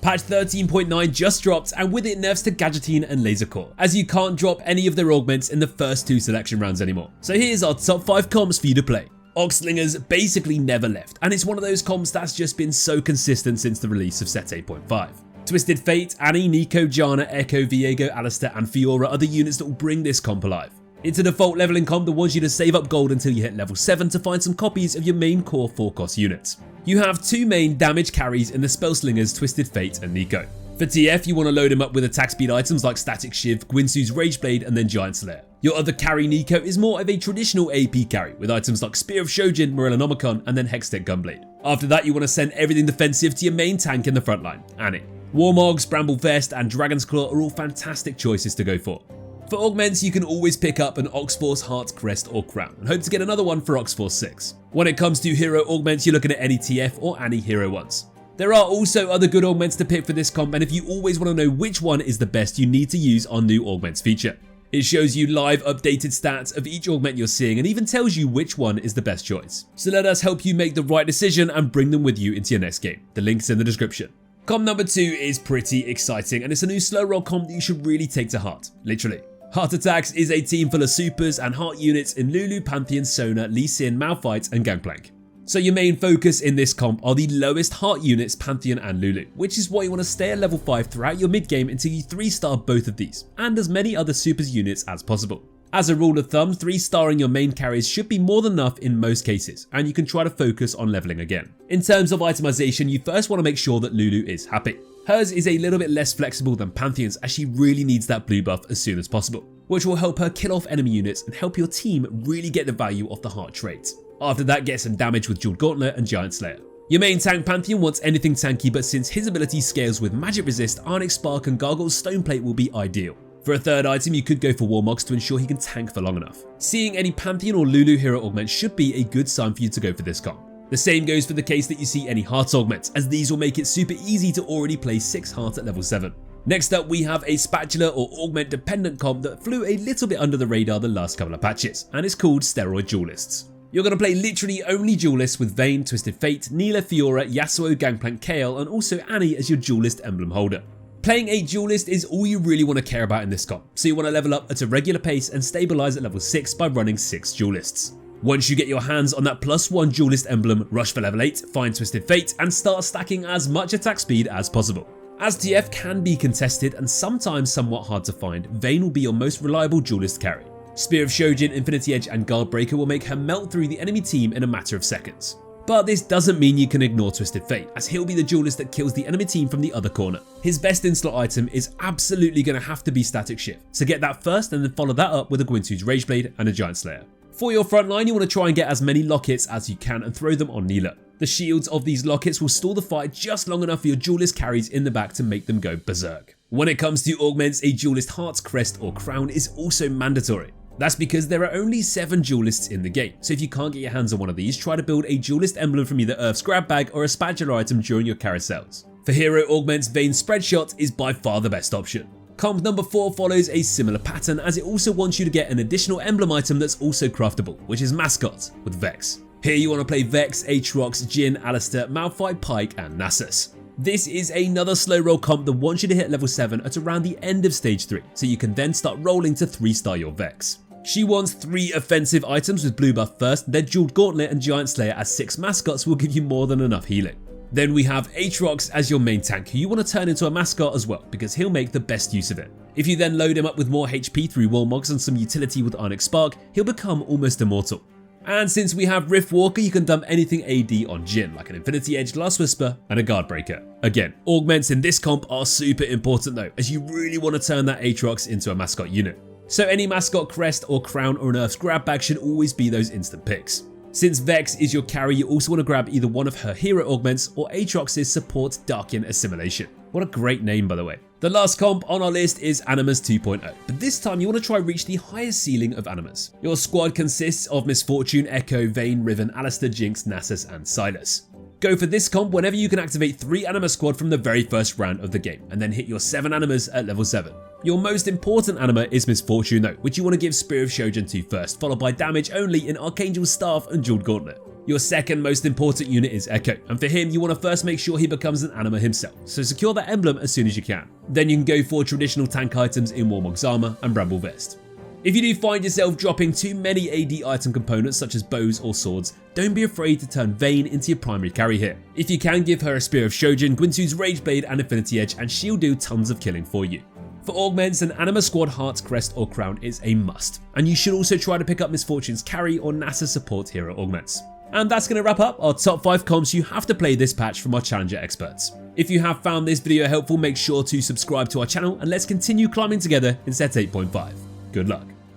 Patch 13.9 just dropped, and with it nerfs to Gadgetzan and Laser Core, as you can't drop any of their augments in the first 2 selection rounds anymore. So here's our top 5 comps for you to play. Oxlingers basically never left, and it's one of those comps that's just been so consistent since the release of set 8.5. Twisted Fate, Annie, Neeko, Janna, Ekko, Viego, Alistair and Fiora are the units that will bring this comp alive. It's a default leveling comp that wants you to save up gold until you hit level 7 to find some copies of your main core 4-cost units. You have 2 main damage carries in the Spellslingers, Twisted Fate and Neeko. For TF, you want to load him up with attack speed items like Static Shiv, Gwinsu's Rageblade and then Giant Slayer. Your other carry, Neeko, is more of a traditional AP carry with items like Spear of Shojin, Morellonomicon and then Hextech Gunblade. After that, you want to send everything defensive to your main tank in the front line, Annie. Warmogs, Bramble Vest and Dragon's Claw are all fantastic choices to go for. For augments, you can always pick up an Oxforce, Heart, Crest or Crown and hope to get another one for Oxforce 6. When it comes to hero augments, you're looking at any TF or Annie hero ones. There are also other good augments to pick for this comp, and if you always want to know which one is the best, you need to use our new augments feature. It shows you live updated stats of each augment you're seeing and even tells you which one is the best choice. So let us help you make the right decision and bring them with you into your next game. The link's in the description. Comp number 2 is pretty exciting, and it's a new slow roll comp that you should really take to heart, literally. Heart Attacks is a team full of supers and heart units in Lulu, Pantheon, Sona, Lee Sin, Malphite and Gangplank. So your main focus in this comp are the lowest heart units, Pantheon and Lulu, which is why you want to stay at level 5 throughout your mid game until you 3-star both of these, and as many other supers units as possible. As a rule of thumb, 3-starring your main carries should be more than enough in most cases, and you can try to focus on leveling again. In terms of itemization, you first want to make sure that Lulu is happy. Hers is a little bit less flexible than Pantheon's, as she really needs that blue buff as soon as possible, which will help her kill off enemy units and help your team really get the value of the heart trait. After that, get some damage with Jeweled Gauntlet and Giant Slayer. Your main tank Pantheon wants anything tanky, but since his ability scales with Magic Resist, Onyx Spark and Gargoyle's Stoneplate will be ideal. For a third item, you could go for Warmogs to ensure he can tank for long enough. Seeing any Pantheon or Lulu hero augment should be a good sign for you to go for this comp. The same goes for the case that you see any heart augments, as these will make it super easy to already play 6 heart at level 7. Next up, we have a spatula or augment dependent comp that flew a little bit under the radar the last couple of patches, and it's called Steroid Duelists. You're going to play literally only Duelists with Vayne, Twisted Fate, Nilah, Fiora, Yasuo, Gangplank, Kayle and also Annie as your Duelist emblem holder. Playing a Duelist is all you really want to care about in this comp, so you want to level up at a regular pace and stabilize at level 6 by running 6 Duelists. Once you get your hands on that +1 Duelist emblem, rush for level 8, find Twisted Fate and start stacking as much attack speed as possible. As TF can be contested and sometimes somewhat hard to find, Vayne will be your most reliable Duelist carry. Spear of Shojin, Infinity Edge and Guard Breaker will make her melt through the enemy team in a matter of seconds. But this doesn't mean you can ignore Twisted Fate, as he'll be the Duelist that kills the enemy team from the other corner. His best in-slot item is absolutely going to have to be Static Shiv, so get that first and then follow that up with a Gwinsu's Rageblade and a Giant Slayer. For your front line, you want to try and get as many lockets as you can and throw them on Nilah. The shields of these lockets will stall the fight just long enough for your Duelist carries in the back to make them go berserk. When it comes to augments, a Duelist Heart's Crest or Crown is also mandatory. That's because there are only 7 Duelists in the game, so if you can't get your hands on one of these, try to build a Duelist emblem from either Earth's Grab Bag or a spatula item during your carousels. For hero augments, Vayne's Spreadshot is by far the best option. Comp number 4 follows a similar pattern, as it also wants you to get an additional emblem item that's also craftable, which is Mascot with Vex. Here you want to play Vex, Aatrox, Jhin, Alistair, Malphite, Pyke and Nasus. This is another slow roll comp that wants you to hit level 7 at around the end of stage 3, so you can then start rolling to 3-star your Vex. She wants 3 offensive items with blue buff first, then Jeweled Gauntlet and Giant Slayer as 6 mascots will give you more than enough healing. Then we have Aatrox as your main tank, who you want to turn into a mascot as well, because he'll make the best use of it. If you then load him up with more HP through Warmogs and some utility with Onyx Spark, he'll become almost immortal. And since we have Rift Walker, you can dump anything AD on Jhin, like an Infinity Edge, Last Whisper and a Guard Breaker. Again, augments in this comp are super important though, as you really want to turn that Aatrox into a mascot unit. So any mascot crest or crown or an Earth's Grab Bag should always be those instant picks. Since Vex is your carry, you also want to grab either one of her hero augments or Aatrox's support Darkin Assimilation. What a great name, by the way. The last comp on our list is Animas 2.0, but this time you want to try reach the highest ceiling of Animas. Your squad consists of Misfortune, Ekko, Vayne, Riven, Alistair, Jinx, Nasus and Sylas. Go for this comp whenever you can activate 3 Anima squad from the very first round of the game, and then hit your 7 Animas at level 7. Your most important Anima is Misfortune though, which you want to give Spear of Shojin to first, followed by damage only in Archangel's Staff and Jeweled Gauntlet. Your second most important unit is Ekko, and for him you want to first make sure he becomes an Anima himself, so secure that emblem as soon as you can. Then you can go for traditional tank items in Warmog's armor and Bramble Vest. If you do find yourself dropping too many AD item components such as bows or swords, don't be afraid to turn Vayne into your primary carry here. If you can, give her a Spear of Shojin, Guinsoo's Rage Blade and Affinity Edge, and she'll do tons of killing for you. For augments, an Anima Squad Heart's Crest or Crown is a must, and you should also try to pick up Misfortune's Carry or NASA Support hero augments. And that's going to wrap up our top 5 comps you have to play this patch from our Challenger experts. If you have found this video helpful, make sure to subscribe to our channel and let's continue climbing together in set 8.5. Good luck.